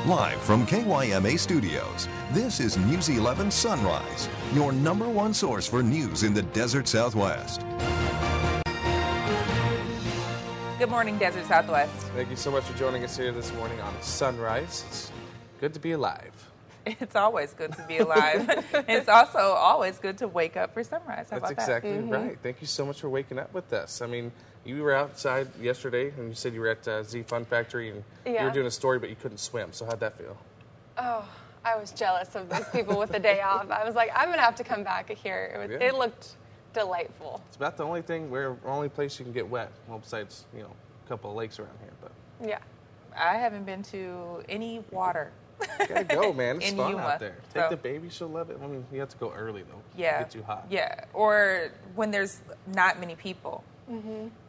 Live from KYMA Studios, this is News 11 Sunrise, your #1 source for news in the Desert Southwest. Good morning, Desert Southwest. Thank you so much for joining us here this morning on Sunrise. It's good to be alive. It's always good to be alive. It's also always good to wake up for sunrise. How That's about exactly that? right. Thank you so much for waking up with us. I mean, you were outside yesterday, and you said you were at Z Fun Factory, and you were doing a story, but you couldn't swim. So how'd that feel? Oh, I was jealous of those people with the day off. I was like, I'm going to have to come back here. It looked delightful. It's about the only place you can get wet, well, besides, a couple of lakes around here. But yeah. I haven't been to any water. You gotta go, man. It's in fun Yuma, out there. Take so. the baby, she'll love it. I mean, you have to go early, though. Yeah. It'll get too hot. Yeah, or when there's not many people.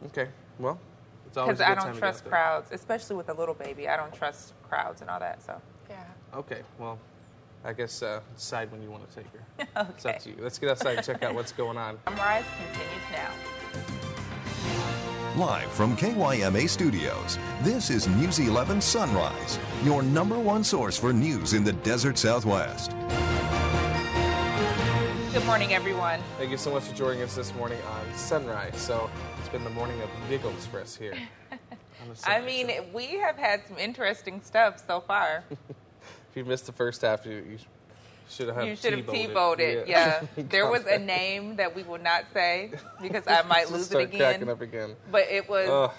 Okay, well, it's always a Because good I time don't to trust get out crowds, especially with a little baby. I don't trust crowds and all that, so. Yeah. there. Okay, well, I guess decide when you want to take her. Okay. It's up to you. Let's get outside and check out what's going on. Sunrise continues now. Live from KYMA Studios, this is News 11 Sunrise, your #1 source for news in the Desert Southwest. Good morning, everyone. Thank you so much for joining us this morning on Sunrise. So it's been the morning of giggles for us here. I mean, we have had some interesting stuff so far. If you missed the first half, you should have T-voted. Yeah. There was a name that we will not say because I might lose it again. Cracking up again. But it was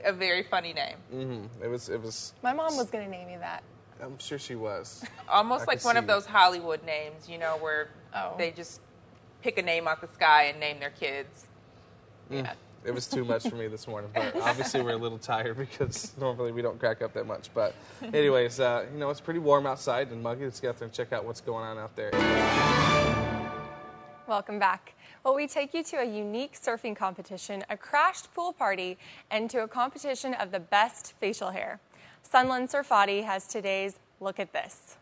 a very funny name. Mm-hmm. It was. My mom was going to name you that. I'm sure she was. Almost like one of those Hollywood names, where they just pick a name out the sky and name their kids. Yeah. It was too much for me this morning, but obviously we're a little tired because normally we don't crack up that much. But anyways, it's pretty warm outside and muggy. Let's get out there and check out what's going on out there. Welcome back. Well, we take you to a unique surfing competition, a crashed pool party, and to a competition of the best facial hair. Sunland Surfati has today's Look at This.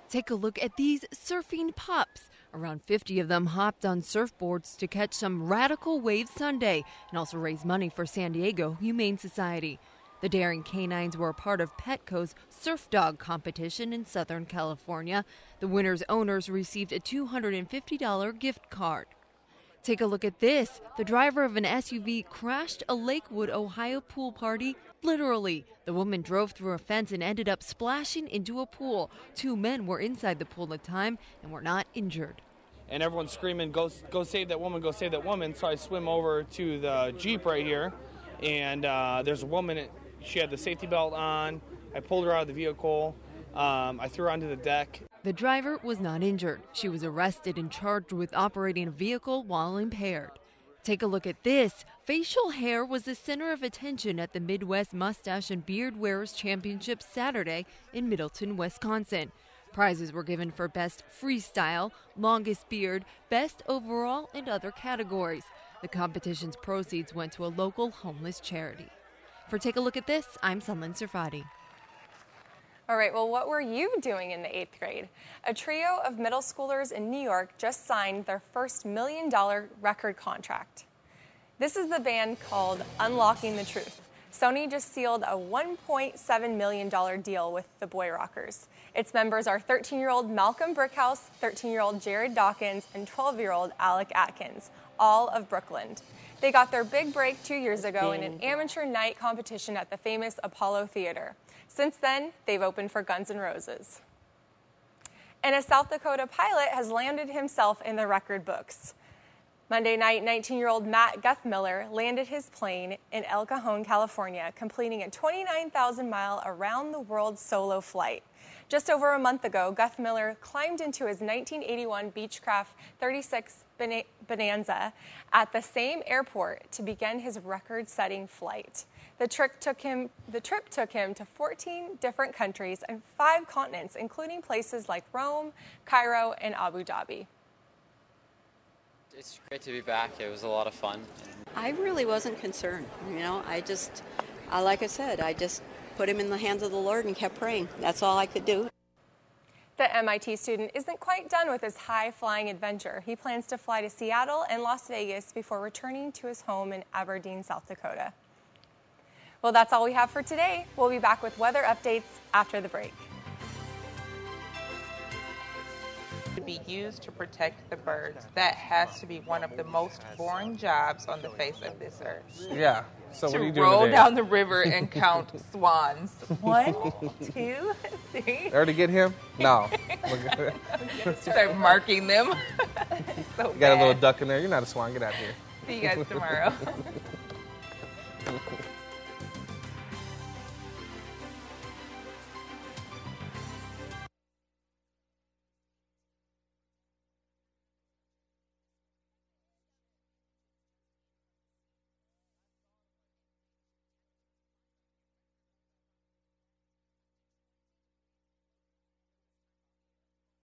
Take a look at these surfing pups. Around 50 of them hopped on surfboards to catch some radical waves Sunday and also raise money for San Diego Humane Society. The daring canines were a part of Petco's Surf Dog competition in Southern California. The winner's owners received a $250 gift card. Take a look at this. The driver of an SUV crashed a Lakewood, Ohio pool party. Literally, the woman drove through a fence and ended up splashing into a pool. 2 men were inside the pool at the time and were not injured. And everyone's screaming, go save that woman, go save that woman. So I swim over to the Jeep right here, and there's a woman. She had the safety belt on. I pulled her out of the vehicle. I threw her onto the deck. The driver was not injured. She was arrested and charged with operating a vehicle while impaired. Take a look at this. Facial hair was the center of attention at the Midwest Mustache and Beard Wearers Championship Saturday in Middleton, Wisconsin. Prizes were given for Best Freestyle, Longest Beard, Best Overall, and other categories. The competition's proceeds went to a local homeless charity. For Take a Look at This, I'm Sunland Surfati. All right, well, what were you doing in the 8th grade? A trio of middle schoolers in New York just signed their first $1 million record contract. This is the band called Unlocking the Truth. Sony just sealed a $1.7 million deal with the Boy Rockers. Its members are 13-year-old Malcolm Brickhouse, 13-year-old Jared Dawkins, and 12-year-old Alec Atkins, all of Brooklyn. They got their big break 2 years ago in an amateur night competition at the famous Apollo Theater. Since then, they've opened for Guns N' Roses. And a South Dakota pilot has landed himself in the record books. Monday night, 19-year-old Matt Guthmiller landed his plane in El Cajon, California, completing a 29,000-mile around-the-world solo flight. Just over a month ago, Guthmiller climbed into his 1981 Beechcraft 36 Bonanza at the same airport to begin his record-setting flight. The trip took him to 14 different countries and 5 continents, including places like Rome, Cairo, and Abu Dhabi. It's great to be back. It was a lot of fun. I really wasn't concerned. Like I said, I just put him in the hands of the Lord and kept praying. That's all I could do. The MIT student isn't quite done with his high-flying adventure. He plans to fly to Seattle and Las Vegas before returning to his home in Aberdeen, South Dakota. Well, that's all we have for today. We'll be back with weather updates after the break. To be used to protect the birds. That has to be one of the most boring jobs on the face of this earth. Yeah. So what are you To doing roll today? down the river and count swans. 1, 2, 3. Ever to get him? No. Start marking them. So You got a little duck in there. You're not a swan. Get out of here. See you guys tomorrow.